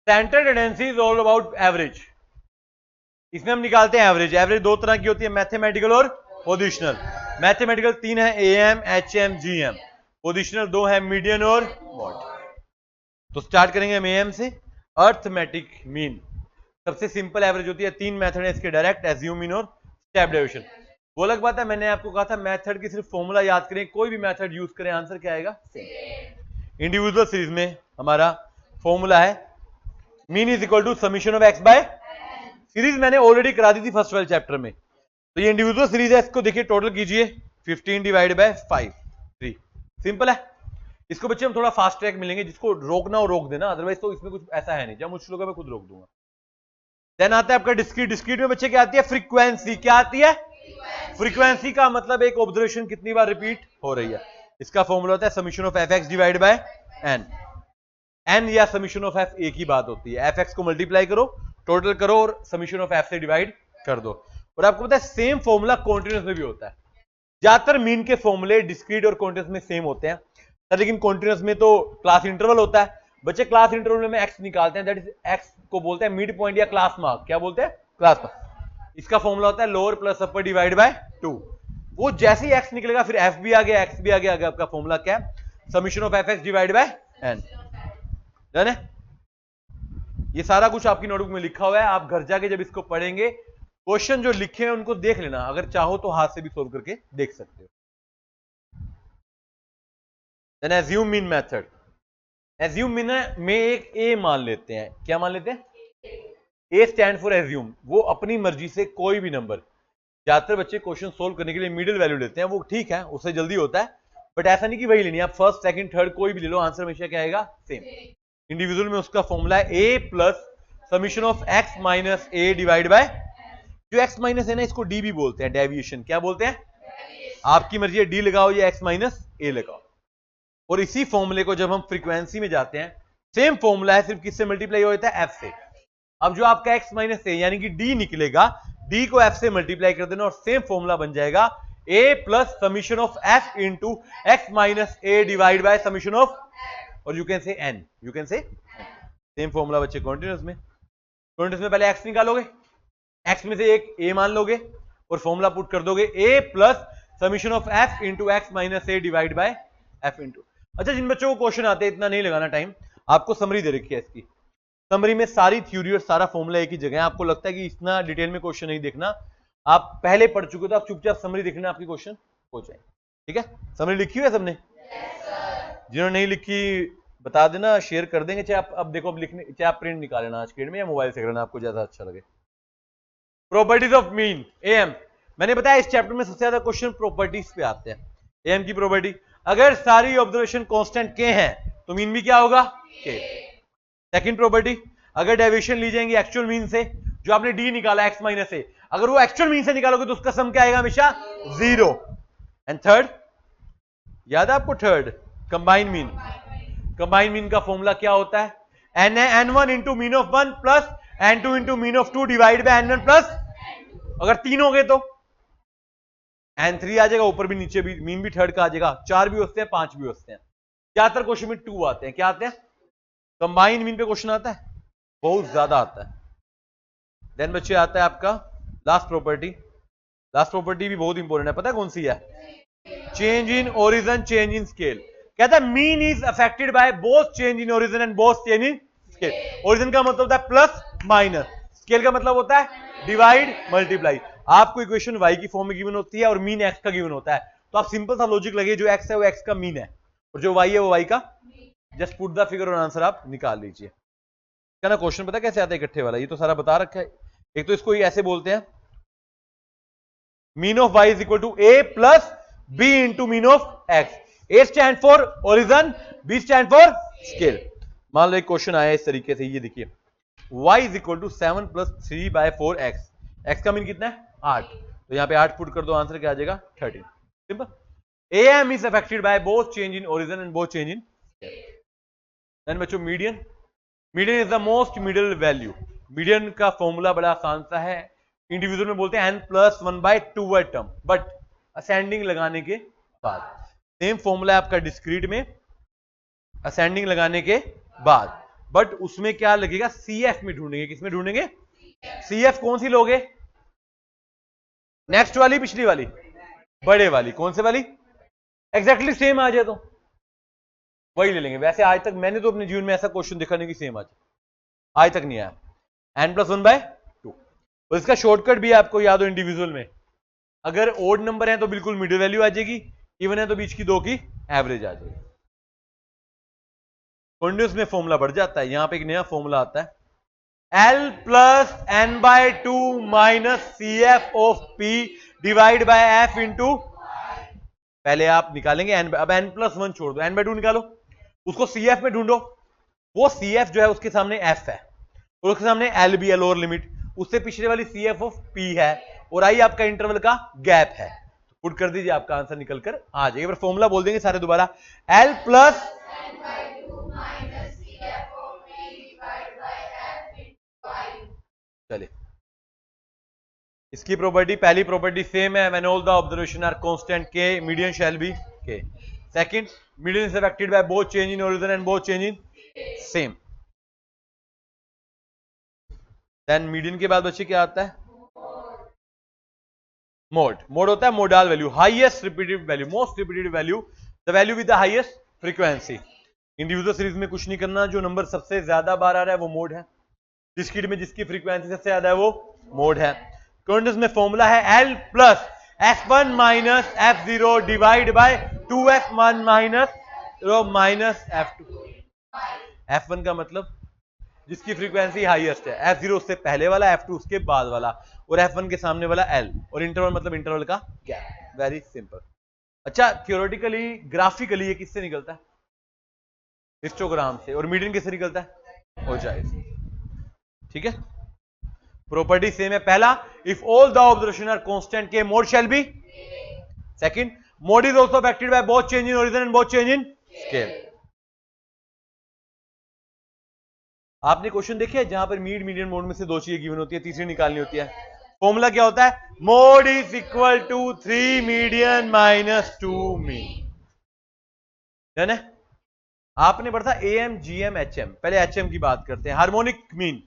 Centre tendency is all about average. इसमें हम निकालते हैं एवरेज। एवरेज दो तरह की होती है, मैथमेटिकल और पोजिशनल। मैथमेटिकल 3 है, AM, HM, GM। पोजिशनल 2 है, मीडियन और मॉड। तो स्टार्ट करेंगे हम AM से। अर्थमेटिक मीन सबसे सिंपल एवरेज होती है। 3 मेथड है इसके, डायरेक्ट, एज्यूम मीन और स्टेप डेविएशन। वो अलग बात है, मैंने आपको कहा था मेथड की सिर्फ फॉर्मूला याद करें, कोई भी मेथड यूज करें आंसर क्या आएगा, सेम। इंडिविजुअल सीरीज में हमारा फॉर्मूला है mean is equal to summation of x by, series मैंने ऑलरेडी करा दी थी फर्स्ट वाले चैप्टर में। तो ये इंडिविजुअल सीरीज है, इसको देखिए टोटल कीजिए 15 डिवाइड बाय 5, 3। सिंपल है। इसको बच्चे हम थोड़ा फास्ट ट्रैक मिलेंगे, जिसको रोकना हो रोक देना, अदरवाइज तो इसमें कुछ ऐसा है नहीं, जब मुश्किल होगा मैं खुद रोक दूंगा। देन आता है आपका डिस्क्रीट। डिस्क्रीट में बच्चे क्या आती है, फ्रीक्वेंसी। क्या आती है, फ्रीक्वेंसी का मतलब एक ऑब्जर्वेशन कितनी बार रिपीट हो रही है। इसका फॉर्मूला होता है summation of fx divide by n। n या समीशन ऑफ f एक ही बात होती है। fx को मल्टीप्लाई करो, टोटल करो और समीशन ऑफ f से डिवाइड कर दो। और आपको पता है सेम फॉर्मूला कॉन्टिन्यूस में भी होता है। ज्यादातर मीन के फॉर्मूले डिस्क्रीट और कॉन्टिन्यूस में सेम होते हैं, लेकिन कॉन्टिन्यूस में तो क्लास इंटरवल होता है। बच्चे क्लास इंटरवल में x निकालते हैं, दैट इज x को बोलते हैं मिड पॉइंट या क्लास मार्क। क्या बोलते हैं, क्लास मार्क। इसका फॉर्मूला होता है lower plus upper divide by 2। वो जैसे ही x निकलेगा फिर f भी आ गया, x भी आ गया। आपका फॉर्मूला क्या है, summation of fx divide by n। Done है। ये सारा कुछ आपकी नोटबुक में लिखा हुआ है। आप घर जाके जब इसको पढ़ेंगे, क्वेश्चन जो लिखे हैं उनको देख लेना, अगर चाहो तो हाथ से भी सोल्व करके देख सकते हो। Then assume mean method. Assume mean में एक ए मान लेते हैं। क्या मान लेते हैं, ए स्टैंड फॉर एज्यूम। वो अपनी मर्जी से कोई भी नंबर, ज्यादातर बच्चे क्वेश्चन सोल्व करने के लिए मिडिल वैल्यू लेते हैं, वो ठीक है, उससे जल्दी होता है, बट ऐसा नहीं कि वही लेनी है। आप फर्स्ट सेकंड थर्ड कोई भी ले लो, आंसर हमेशा क्या आएगा, सेम। इंडिविजुअल में उसका फॉर्मूला है a plus summation of x minus a divide bye, जो x माइनस है ना, इसको d भी बोलते हैं, डेविएशन। क्या बोलते हैं, आपकी मर्जी है, d लगाओ या x माइनस a लगाओ। और इसी फॉर्मूले को जब हम फ्रीक्वेंसी में जाते हैं, सेम फॉर्मूला है, सिर्फ किससे मल्टीप्लाई होता है, f से। अब जो आपका x माइनस a यानी कि d निकलेगा, d को f से मल्टीप्लाई कर देना और सेम फॉर्मूला बन जाएगा a plus summation of f into x minus a divide by summation of, और you can say n, you can say same formula बच्चे कॉन्टिन्यूस में। कॉन्टिन्यूस में पहले x निकालोगे, x में से एक a मान लोगे और फॉर्मूला पुट कर दोगे a plus summation of f into x minus a divide by f into. अच्छा, जिन बच्चों को क्वेश्चन आते हैं, इतना नहीं लगाना टाइम, आपको समरी दे रखी है इसकी। समरी में सारी थ्योरी और सारा फॉर्मूला एक ही जगह है। आपको लगता है कि इतना डिटेल में क्वेश्चन नहीं देखना, आप पहले पढ़ चुके हो, तो आप चुपचाप समरी देखना, आपकी क्वेश्चन हो जाए। ठीक है, समरी लिखी हुई है सबने? जिन्होंने नहीं लिखी बता देना, शेयर कर देंगे। चाहे आप अब देखो, अब लिखने, चाहे आप प्रिंट निकाल लेना आज के डेट में या मोबाइल से करना, आपको ज्यादा अच्छा लगे। Properties of mean, AM। मैंने बताया इस चैप्टर में सबसे ज्यादा क्वेश्चन प्रॉपर्टीज पे आते हैं। AM की प्रॉपर्टी, अगर सारी ऑब्जर्वेशन कांस्टेंट के हैं तो मीन भी क्या होगा, के। सेकंड प्रॉपर्टी, अगर डेविएशन ली जाएंगी एक्चुअल मीन से, जो आपने डी निकाला x माइनस ए, अगर वो एक्चुअल मीन से निकालोगे तो उसका सम क्या आएगा, हमेशा 0। एंड थर्ड, याद है आपको, third combine mean. Combine mean का फॉर्मूला क्या होता है, n1 into mean of 1 plus n2 into mean of 2 divide by n1 plus, अगर 3 हो गए तो n3 आ जाएगा, ऊपर भी नीचे भी, मीन भी थर्ड का आ जाएगा। 4 भी होते हैं, 5 भी होते हैं। ज्यादातर क्वेश्चन में 2 आते हैं। क्या आते हैं, कंबाइन मीन पे क्वेश्चन आता है, बहुत ज्यादा आता है। देन बच्चे आता है आपका लास्ट प्रॉपर्टी। लास्ट प्रॉपर्टी भी बहुत इंपॉर्टेंट है, पता है कौन सी है, change in origin, change in scale. कहता है mean is affected by both change in origin and both change in scale. Origin का मतलब होता है प्लस माइनस, स्केल का मतलब होता है डिवाइड मल्टीप्लाई। आपको इक्वेशन y की फॉर्म में गिवन होती है और मीन x का गिवन होता है, तो आप सिंपल सा लॉजिक लगे, जो x है वो x का मीन है और जो y है वो y का, जस्ट पुट द फिगर और आंसर आप निकाल लीजिए। क्या ना, क्वेश्चन पता कैसे आता है इकट्ठे वाला, ये तो सारा बता रखा है। एक तो इसको ही ऐसे बोलते हैं, mean of y is equal to a plus b into mean of x। A stand for origin, B stand for scale. मान लो एक क्वेश्चन आया इस तरीके से, ये देखिए, y is equal to 7 plus 3 by 4x। x का मीन कितना है, 8, तो यहां पे 8 पुट कर दो, आंसर क्या आ जाएगा, 13। Simple. AM is affected by both change in origin and both change in scale. Then बच्चों median, median is the most middle value. Median का फॉर्मूला बड़ा आसान सा है, इंडिविजुअल में बोलते हैं n+1/2 टर्म, बट असेंडिंग लगाने के बाद। सेम फॉर्मूला है आपका डिस्क्रीट में, असेंडिंग लगाने के बाद। बट उसमें क्या लगेगा, CF में ढूंढेंगे। किसमें ढूंढेंगे? CF कौन सी लोगे? नेक्स्ट वाली, पिछली वाली, बड़े वाली। कौन से वाली? एग्जैक्टली सेम आ जाए तो वही ले लेंगे। वैसे आज तक मैंने तो अपने जीवन में ऐसा क्वेश्चन देखा नहीं कि सेम आ जाए, आज तक नहीं आया। n+1/2। और इसका शॉर्टकट भी आपको याद हो इंडिविजुअल में, अगर ओड नंबर है तो बिल्कुल मिडिल वैल्यू आ जाएगी, इवन है तो बीच की दो की एवरेज आ जाएगी। कॉन्टिन्यूअस में फॉर्मूला बढ़ जाता है, यहां पे एक नया फॉर्मूला आता है, L+n/2 minus CF of P divide by F into, पहले आप निकालेंगे n, अब n+1 छोड़ दो, n/2 निकालो, उसको CF में ढूंढो। वो CF जो है उसके सामने F है और उसके सामने L भी है, लोअर लिमिट, उससे पिछले वाली CF ऑफ P है, और आई आपका इंटरवल का गैप है। पुट कर दीजिए, आपका आंसर निकल कर आ जाएगा। फिर फॉर्मूला बोल देंगे सारे दोबारा, L+n/2 minus CF of P divide by F into I। चलिए, इसकी प्रॉपर्टी, पहली प्रॉपर्टी सेम है, when all the observation are constant K, median shall be K. Second, median is affected by both change in origin and both change in same. Then median के बाद बच्चे क्या आता है? मोड। मोड होता है modal value, highest repeated value, most repeated value, the value with the highest frequency. Individual series में कुछ नहीं करना, जो नंबर सबसे ज्यादा बार आ रहा है वो मोड है, डिस्क्रीट में जिसकी फ्रीक्वेंसी सबसे ज्यादा है वो मोड है। कॉन्टिन्यूअस में फॉर्मूला है L+f1 minus f0 divide by 2f1 minus f2। f1 का मतलब जिसकी फ्रीक्वेंसी हाईएस्ट है, f0 उससे पहले वाला, f2 उसके बाद वाला, और f1 के सामने वाला L, और इंटरवल मतलब इंटरवल का गैप। Very simple. अच्छा, थियोरेटिकली ग्राफिकली ये किससे निकलता है? हिस्टोग्राम से। और मीडियन किससे निकलता है? ऊंचाई से। ठीक है, प्रॉपर्टी सेम है। पहला, if all the observation are constant K, mode shall be. Second, mode is also affected by both change in origin and both change in scale. आपने क्वेश्चन देखे हैं जहां पर मीडियन मोड में से दो चीजें गिवन होती है, तीसरी निकालनी होती है। फॉर्मूला क्या होता है? Mode is equal to 3 median minus 2 mean. है आपने पढ़ा था AM, GM, HM। पहले HM की बात करते हैं। हार्मोनिक मीन,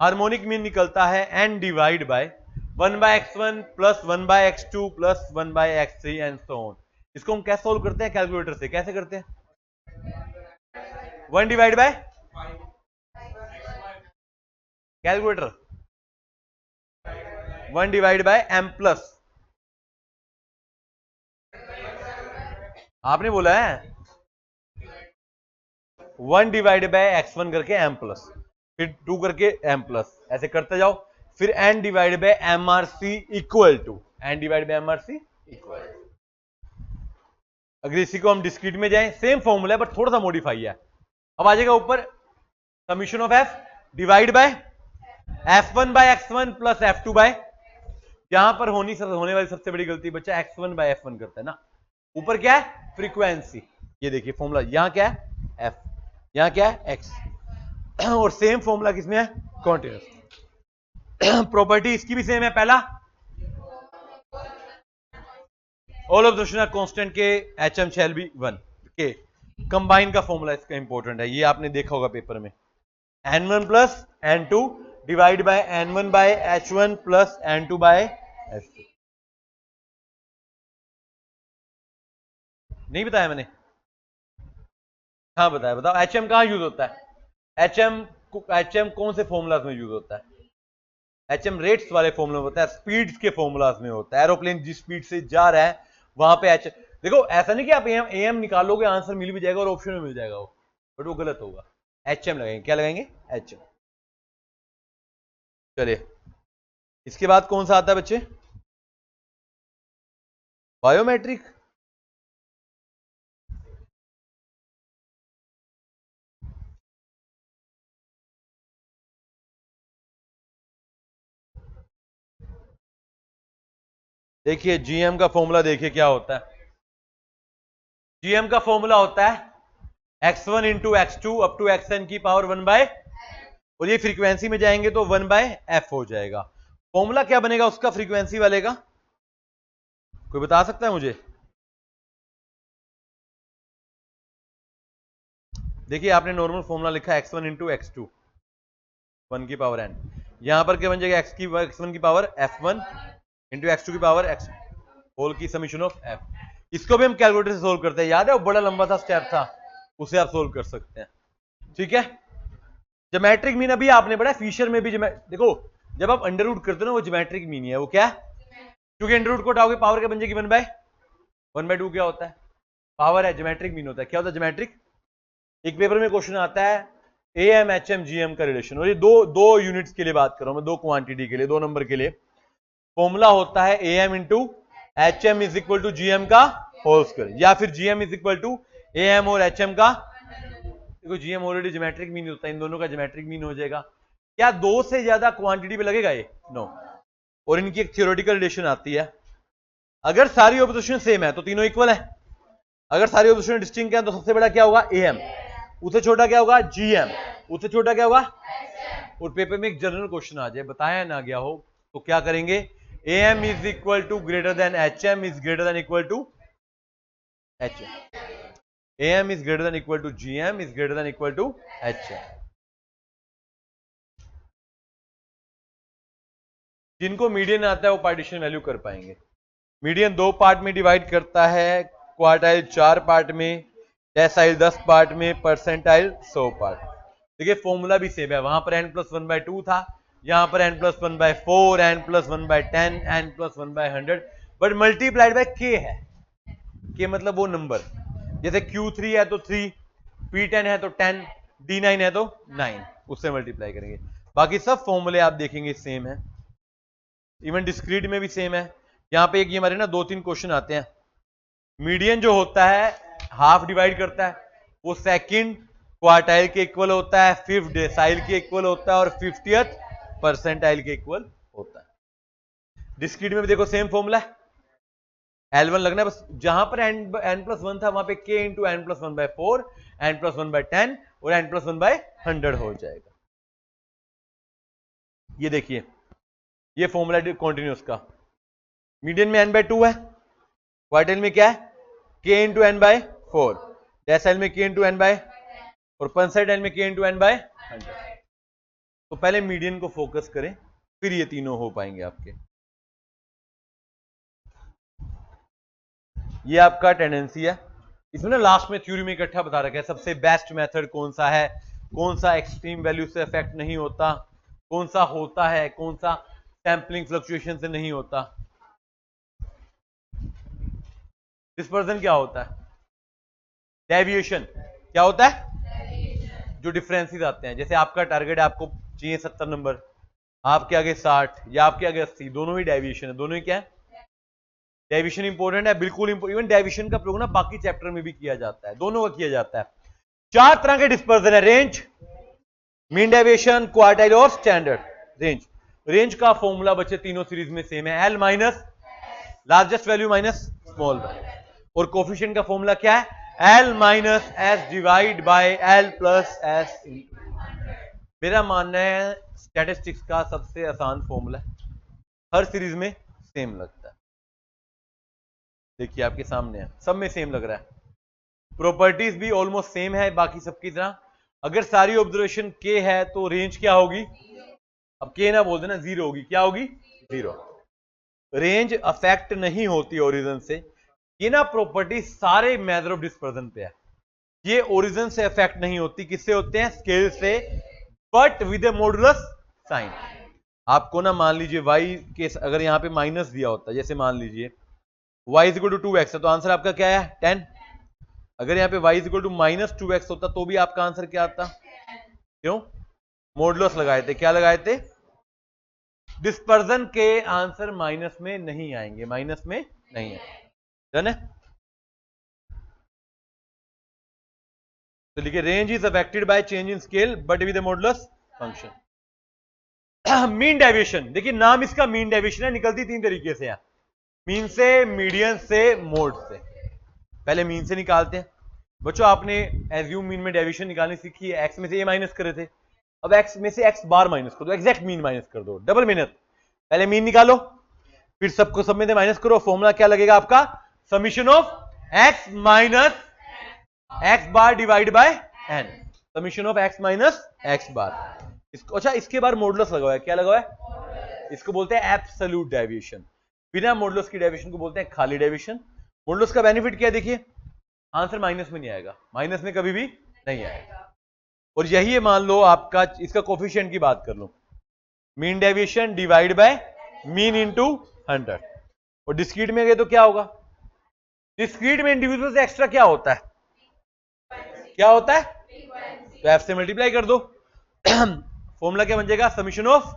हार्मोनिक मीन निकलता है n divide bye 1/x1 plus 1/x2 plus 1/x3 and so on. इसको हम कैसे सोल्व करते हैं? कैलकुलेटर से। कैसे करते हैं? 1 divide by calculator, 1 divide by m plus, आपने बोला है 1 डिवाइड बाय x1 करके m प्लस, फिर 2 करके m प्लस, ऐसे करते जाओ। फिर n divide by MRC equal to, n divide by MRC equal. अगर इसी को हम डिस्क्रीट में जाएं, सेम फॉर्मूला है बट थोड़ा सा मॉडिफाई है। अब आ जाएगा ऊपर, summation of f divide by f1 by x1 plus f2 by, यहां पर होने वाली सबसे बड़ी गलती बच्चा x1 बाय f1 करता है ना। ऊपर क्या है? फ्रीक्वेंसी। ये देखिए फॉर्मूला, यहां क्या है? f, यहां क्या है? x। और सेम फॉर्मूला किसमें है? कॉन्टिन्यूअस। प्रॉपर्टी इसकी भी सेम है। पहला, ऑल ऑब्जर्वेशन आर कांस्टेंट के, HM शैल बी 1 के। कंबाइन का फॉर्मूला इसका इंपॉर्टेंट है, ये आपने देखा होगा पेपर में, n1 plus n2 divide by n1 by h1 plus n2 by h2। नहीं बताया मैंने? हाँ बताया, बताओ। HM कहां यूज होता है? HM कौन से फॉर्मूलाज में यूज होता है? HM रेट्स वाले फॉर्मूला में होता है, स्पीड्स के फॉर्मूलाज में होता है। एरोप्लेन जिस स्पीड से जा रहा है वहां पे HM, देखो ऐसा नहीं कि आप AM निकालोगे आंसर मिल भी जाएगा और ऑप्शन में मिल जाएगा वो, बट वो गलत होगा। HM लगाएंगे। क्या लगाएंगे? HM। चलिए, इसके बाद कौन सा आता है बच्चे? बायोमेट्रिक। देखिए GM का फॉर्मूला देखिए क्या होता है। GM का फॉर्मूला होता है x1 into x2 up to xn की पावर 1 बाय, और ये फ्रीक्वेंसी में जाएंगे तो 1 बाय f हो जाएगा। फॉर्मूला क्या बनेगा उसका फ्रीक्वेंसी वाले का? कोई बता सकता है मुझे? देखिए आपने नॉर्मल फॉर्मूला लिखा x1 इंटू x2 1 की पावर n, यहां पर क्या बन जाएगा x1 की पावर f1 इंटू x2 की पावर x होल की समीशन ऑफ f। इसको भी हम कैलकुलेटर से सोल्व करते हैं, याद है वो बड़ा लंबा सा स्टेप था, उसे आप सोल्व कर सकते हैं। ठीक है, ज्योमेट्रिक मीन अभी आपने पढ़ा, फिशर में भी देखो जब आप अंडर रूट करते हो ना वो ज्योमेट्रिक मीन है, वो क्या है, क्योंकि अंडर रूट को उठाओगे पावर क्या बन जाएगी 1/2 क्या होता है, पावर है, ज्योमेट्रिक मीन होता है। क्या होता है ज्योमेट्रिक? एक पेपर में क्वेश्चन आता है AM HM GM का रिलेशन, और ये दो यूनिट्स के लिए बात कर रहा हूं मैं, दो क्वांटिटी के लिए, 2 नंबर के लिए। फॉर्मूला होता है AM into HM is equal to GM का होल स्क्वायर, या फिर GM is equal to AM और HM का, देखो GM ऑलरेडी ज्योमेट्रिक मीन होता है, इन दोनों का ज्योमेट्रिक मीन हो जाएगा। क्या 2 से ज्यादा क्वांटिटी पे लगेगा ये? नो। और इनकी एक थ्योरेटिकल रिलेशन आती है, अगर सारी ऑपोजिशन सेम है तो तीनों इक्वल है, अगर सारी ऑपोजिशन डिस्टिंक्ट है तो सबसे बड़ा क्या होगा AM, उससे छोटा क्या होगा GM, उससे छोटा क्या होगा। और पेपर में एक जनरल क्वेश्चन आ जाए बताया ना गया हो तो क्या करेंगे, AM is equal to greater than HM is greater than equal to HM, AM is greater than equal to GM is greater than equal to HM। जिनको मीडियन आता है वो पार्टीशन वैल्यू कर पाएंगे। मीडियन 2 पार्ट में divide करता है, quartile 4 part में, डेसाइल 10 पार्ट में, परसेंटाइल 100 पार्ट। देखिए फॉर्मूला भी सेम है, वहां पर n+1/2 था, यहां पर n+1/4, n+1/10, n+1/100, but multiplied by k है। k मतलब वो नंबर, जैसे Q3 है तो 3, P10 है तो 10, D9 है तो 9, उससे मल्टीप्लाई करेंगे। बाकी सब फॉर्मूले आप देखेंगे सेम है, इवन डिस्क्रीट में भी सेम है। यहां पे एक ये हमारे ना 2-3 क्वेश्चन आते हैं, मीडियन जो होता है हाफ डिवाइड करता है, वो सेकंड क्वार्टाइल के इक्वल होता है, 5th डेसाइल के इक्वल होता है, और 50th परसेंटाइल के इक्वल होता है। डिस्क्रीट में भी देखो सेम फॉर्मूला है, L1 लगना है बस, जहां पर n+1 था वहां पे k इंटू n+1/4, n+1/10 और n+1/100 हो जाएगा। ये देखिए ये फॉर्मूला कॉन्टिन्यूस का, मीडियन में n/2 है, क्वार्टाइल में क्या है k इंटू n/4, डेसाइल में k इंटू n/, और परसेंटाइल में k इंटू n/100। तो पहले मीडियन को फोकस करें, फिर ये तीनों हो पाएंगे आपके। ये आपका टेंडेंसी है, इसमें ना लास्ट में थ्योरी में इकट्ठा बता रखा है सबसे बेस्ट मेथड कौन सा है, कौन सा एक्सट्रीम वैल्यू से इफेक्ट नहीं होता, कौन सा होता है, कौन सा सैंपलिंग फ्लक्चुएशन से नहीं होता। डिस्पर्जन क्या होता है, डेविएशन क्या होता है, जो डिफरेंसेस आते हैं, जैसे आपका टारगेट है आपको चाहिए 70 नंबर, आपके आगे 60 या आपके आगे 80, दोनों ही डेविएशन है, दोनों ही क्या है डेविएशन। इंपॉर्टेंट है बिल्कुल, इवन डेविएशन का प्रयोग ना बाकी चैप्टर में भी किया जाता है, दोनों का किया जाता है। 4 तरह के डिस्पर्जन है, रेंज, मीन डेविएशन, क्वार्टाइल और स्टैंडर्ड। रेंज का फॉर्मूला बच्चे तीनों सीरीज में सेम है, L minus largest value minus small value, और कोफिशिएंट का फॉर्मूला क्या है, L minus S divide by L plus S. मेरा मानना है स्टैटिस्टिक्स का सबसे आसान फॉर्मूला है, हर सीरीज में सेम लगता है। देखिए आपके सामने है, सब में सेम लग रहा है, प्रॉपर्टीज भी ऑलमोस्ट सेम है बाकी सबकी तरह। अगर सारी ऑब्जर्वेशन k है तो रेंज क्या होगी, अब k ना बोल देना, 0 होगी, क्या होगी 0। रेंज अफेक्ट नहीं होती ओरिजिन से, ये ना प्रॉपर्टी सारे मेथड ऑफ डिस्पर्जन पे है, ये ओरिजिन से अफेक्ट नहीं होती, किससे होते हैं, स्केल से, but with a modulus sign. आपको ना मान लीजिए y के अगर यहां पे माइनस दिया होता है, जैसे मान लीजिए y is equal to 2x है तो आंसर आपका क्या है 10। अगर यहाँ पे y is equal to -2x होता तो भी आपका आंसर क्या आता, क्यों, मॉडुलस लगाए थे, क्या लगाए थे, डिस्पर्जन के आंसर माइनस में नहीं आएंगे, माइनस में नहीं आएंगे, डन है। तो लिखिए range is affected by change in scale but with a modulus function. Mean deviation, देखिए नाम इसका मीन डेविएशन है, निकलती 3 तरीके से है, मीन से, मीडियन से, मोड से। पहले मीन से निकालते हैं बच्चों, आपने एज्यूम मीन में डेविएशन निकालनी सीखी है, एक्स में से ए माइनस करे थे, अब एक्स में से एक्स बार माइनस कर दो, एग्जैक्ट मीन माइनस कर दो, डबल मेहनत, पहले मीन निकालो फिर सबको सब में से माइनस करो, फॉर्मूला क्या लगेगा आपका, summation of x minus x bar divide by n, summation of x minus x bar. इसको अच्छा, इसके बाद मॉडुलस लगा हुआ है, क्या लगा हुआ है? इसको बोलते हैं एब्सोल्यूट डेविएशन। बिना मॉडुलस की डेविएशन को बोलते हैं खाली डेविएशन। मॉडुलस का बेनिफिट क्या है, देखिए आंसर माइनस में नहीं आएगा, माइनस में कभी भी नहीं आएगा। और यही है, मान लो आपका इसका कोफिशिएंट की बात कर लो, mean deviation divide by mean into 100। और डिस्क्रीट में गए तो क्या होगा? डिस्क्रीट में इंडिविजुअल से एक्स्ट्रा क्या होता है? क्या होता है? तो एफ से मल्टीप्लाई कर दो। फॉर्मूला क्या बन जाएगा? Summation of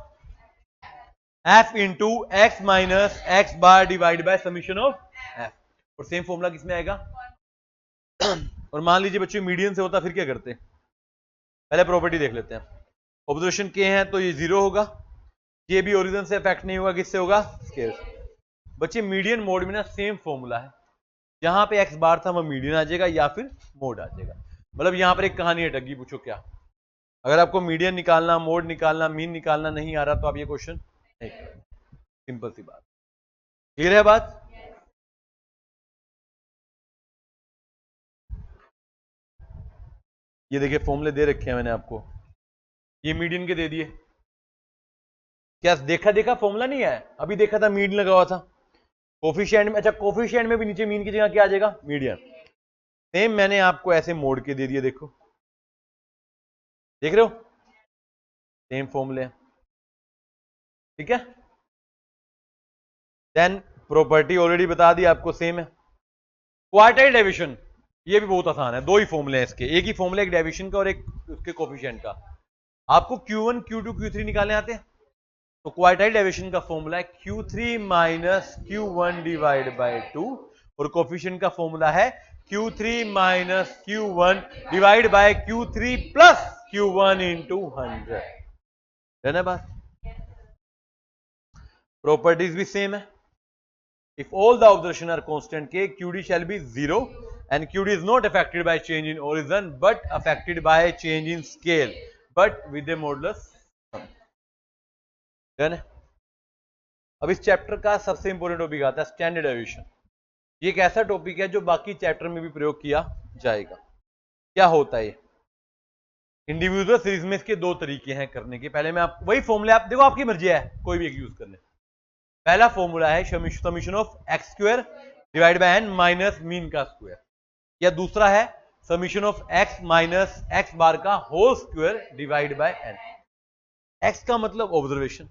F into x minus x bar divide by summation of F. और सेम फॉर्मूला किसमें आएगा? और मान लीजिए बच्चों मीडियन से होता, फिर क्या करते? पहले प्रॉपर्टी देख लेते हैं। ऑब्जर्वेशन के हैं तो ये 0 होगा, ये भी ओरिजिन से अफेक्ट नहीं होगा, किससे होगा? स्केल से। बच्चे मीडियन मोड में ना सेम फॉर्मूला है, जहां पे एक्स बार था वह मीडियन आ जाएगा या फिर मोड आ जाएगा। मतलब यहां पर एक कहानी है टगी, पूछो क्या? अगर आपको मीडियन निकालना, मोड निकालना, मीन निकालना नहीं आ रहा तो आप ये क्वेश्चन नहीं करें। सिंपल सी बात। क्लियर है बात? ये देखिए फॉर्मूले दे रखे हैं मैंने आपको, ये मीडियन के दे दिए। क्या देखा फॉर्मूला नहीं है? अभी देखा था मीडियन लगा हुआ था कोफिशिएंट में। अच्छा, कोफिशिएंट में भी नीचे मीन की जगह क्या आ जाएगा? मीडियन। सेम मैंने आपको ऐसे मोड़ के दे दिए, देखो देख रहे हो, सेम फॉर्मूले, ठीक है। देन प्रॉपर्टी ऑलरेडी बता दी आपको, सेम है। क्वार्टाइल डेविएशन, ये भी बहुत आसान है, दो ही फॉर्मूले हैं इसके, एक ही फॉर्मूला, एक डेविएशन का और एक उसके कोफिशिएंट का। आपको Q1, Q2, Q3 निकालने आते हैं, तो क्वार्टाइल डेविएशन का फॉर्मूला है Q3 minus Q1 divide by 2, और कोफिशिएंट का फॉर्मूला है Q3 minus Q1 divide by Q3 plus Q1 into 100। है ना बात? प्रॉपर्टीज भी सेम है। If all the observations are constant K, QD shall be 0 and QD is not affected by change in origin but affected by change in scale but with a modulus sum. Done? अब इस chapter का सबसे important topic आता है standard deviation. ये एक ऐसा topic है जो बाकी चैप्टर में भी प्रयोग किया जाएगा। क्या होता है ये? इंडिविजुअल सीरीज में इसके दो तरीके हैं करने के। पहले मैं आप वही फॉर्मूले, आप देखो आपकी मर्जी है, कोई भी एक यूज कर ले। पहला फॉर्मूला है summation of x square divide by n minus mean का स्क्वायर, या दूसरा है summation of x minus x bar का whole square divide by n. X का मतलब ऑब्जर्वेशन,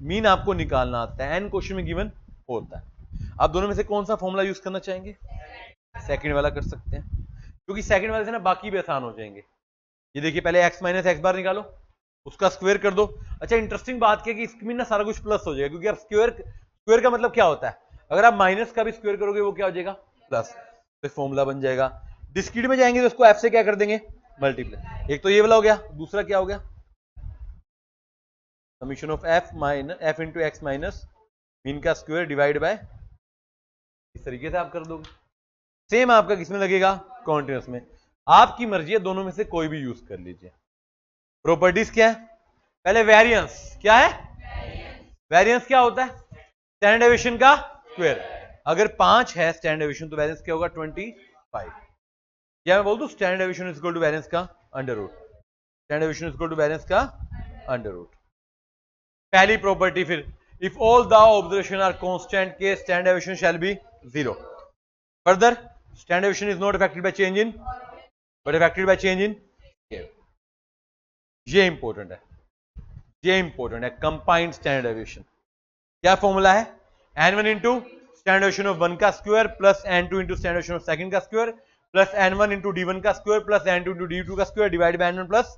मीन आपको निकालना आता है, एन क्वेश्चन में गिवन होता है। आप दोनों में से कौन सा फॉर्मूला यूज करना चाहेंगे? सेकंड वाला कर सकते हैं, क्योंकि सेकंड वाले से ना बाकी भी आसान हो जाएंगे। ये देखिए, पहले एक्स माइनस एक्स बार निकालो, उसका स्क्वायर कर दो। अच्छा, इंटरेस्टिंग बात क्या है कि इसमें ना सारा कुछ प्लस हो जाएगा, क्योंकि आप स्क्वायर का मतलब क्या होता है? अगर आप माइनस का भी स्क्वायर करोगे वो क्या हो जाएगा? प्लस। तो फॉर्मूला बन जाएगा। डिस्क्रीट में जाएंगे तो उसको एफ से क्या कर देंगे? मल्टीप्लाई। एक तो ये वाला हो गया, दूसरा क्या हो गया? Summation of F minus F into x minus mean का स्क्वायर डिवाइड बाय, इस तरीके से आप कर दोगे। सेम आपका किसमें लगेगा? कॉन्टिन्यूस में। आपकी मर्जी है, दोनों में से कोई भी यूज कर लीजिए। प्रॉपर्टीज क्या है? पहले वेरिएंस क्या है? वेरिएंस क्या होता है? स्टैंडर्ड डेविएशन का स्क्वायर। अगर 5 है स्टैंडर्ड डेविएशन तो वेरिएंस क्या होगा? 25। या मैं बोल दूं standard deviation is equal to variance का under root. Standard deviation is equal to variance का अंडर रूट। पहली प्रॉपर्टी फिर, if all the observation are constant K standard deviation shall be 0। Further, standard deviation is not affected by change in but affected by change in scale. ये important है, ये important है। Combined standard deviation क्या formula है? n1 into standard deviation of 1 का square plus n2 into standard deviation of second का square plus n1 into d1 का square plus n2 into d2 का square divide by n1 plus,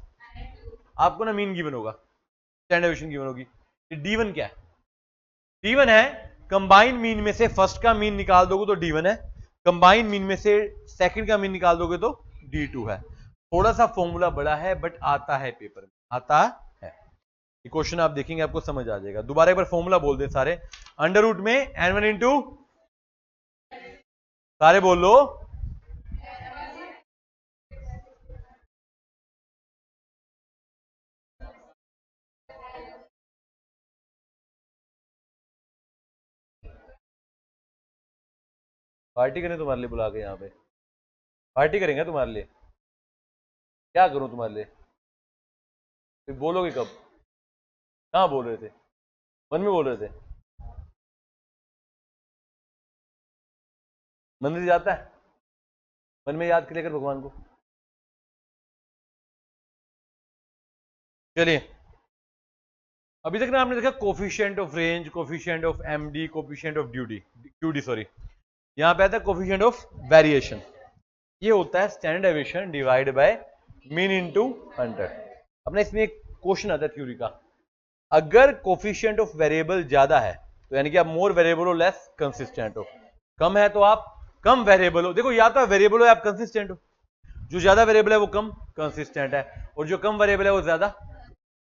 आपको ना mean given होगा, standard deviation given होगी। d1 क्या है? d1 है कंबाइन मीन में से फर्स्ट का मीन निकाल दोगे तो d1 है, कंबाइन मीन में से सेकंड का मीन निकाल दोगे तो d2 है। थोड़ा सा फॉर्मूला बड़ा है बट आता है पेपर में, आता है। ये क्वेश्चन आप देखेंगे आपको समझ आ जाएगा। दोबारा एक बार फॉर्मूला बोल दे सारे, अंडर रूट में n1 इंटू, सारे बोल लो, पार्टी करें तुम्हारे लिए बुला के, यहाँ पे पार्टी करेंगे तुम्हारे लिए। क्या करूं तुम्हारे लिए? फिर बोलोगे कब? कहाँ बोल रहे थे? मन में बोल रहे थे? मंदिर जाता है? मन में याद कर भगवान को। चलिए, अभी तक ना आपने देखा coefficient of range, coefficient of MD, coefficient of duty QD, sorry, यहां पे आता है कोफिशिएंट ऑफ वेरिएशन। ये होता है standard deviation divide by mean into 100। अपने इसमें एक क्वेश्चन आता है थ्योरी का, अगर कोफिशिएंट ऑफ वेरिएबल ज्यादा है तो यानी कि आप मोर वेरिएबल हो लेस कंसिस्टेंट हो, कम है तो आप कम वेरिएबल हो। देखो या तो आप वेरिएबल हो या आप कंसिस्टेंट हो, जो ज्यादा वेरिएबल है वो कम कंसिस्टेंट है, और जो कम वेरिएबल है वो ज्यादा।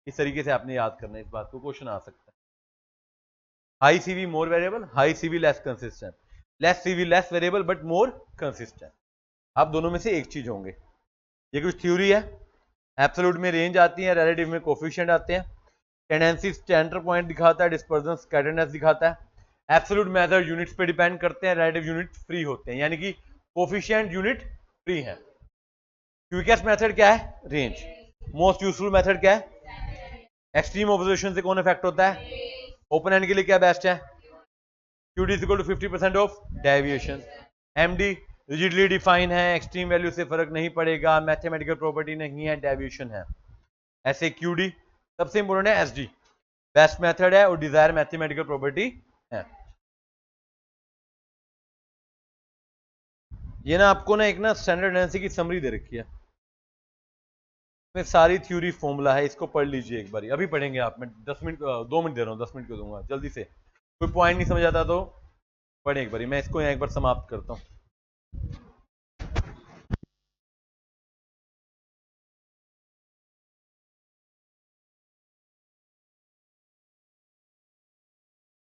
इस तरीके से आपने याद करना है इस बात को, क्वेश्चन आ सकता है। High CV more variable, high CV less consistent, less CV less variable but more consistent. आप दोनों में से एक चीज होंगे। ये कुछ थ्योरी है। एब्सोल्यूट में रेंज आती है, रिलेटिव में कोफिशिएंट आते हैं, टेंडेंसी सेंटर पॉइंट दिखाता है, डिस्पर्जन स्कैटरनेस दिखाता है। एब्सोल्यूट मेथड यूनिट्स पे डिपेंड करते हैं, रिलेटिव यूनिट फ्री होते हैं, यानी कि कोफिशिएंट यूनिट फ्री है। क्विकेस्ट मेथड क्या है? रेंज। मोस्ट यूजफुल मेथड क्या है? एक्सट्रीम ऑब्जर्वेशन से कौन इफेक्ट होता है? ओपन एंड के लिए क्या बेस्ट है? QD is equal to 50% of deviation. MD rigidly define है, एक्सट्रीम वैल्यू से फर्क नहीं पड़ेगा, मैथमेटिकल प्रॉपर्टी नहीं है, डेविएशन है। ऐसे QD सबसे इंपॉर्टेंट है, SD बेस्ट मेथड है और डिजायर मैथमेटिकल प्रॉपर्टी है। ये ना आपको ना एक ना स्टैंडर्ड टेंडेंसी की समरी दे रखी है, इसमें सारी थ्योरी फॉर्मूला है, इसको पढ़ लीजिए एक बार, अभी पढ़ेंगे आप। मैं 10 मिनट 2 मिनट दे रहा हूँ, 10 मिनट क्यों दूंगा, जल्दी से। कोई पॉइंट नहीं समझ आता तो पढ़े एक बार, मैं इसको यहाँ एक बार समाप्त करता हूँ।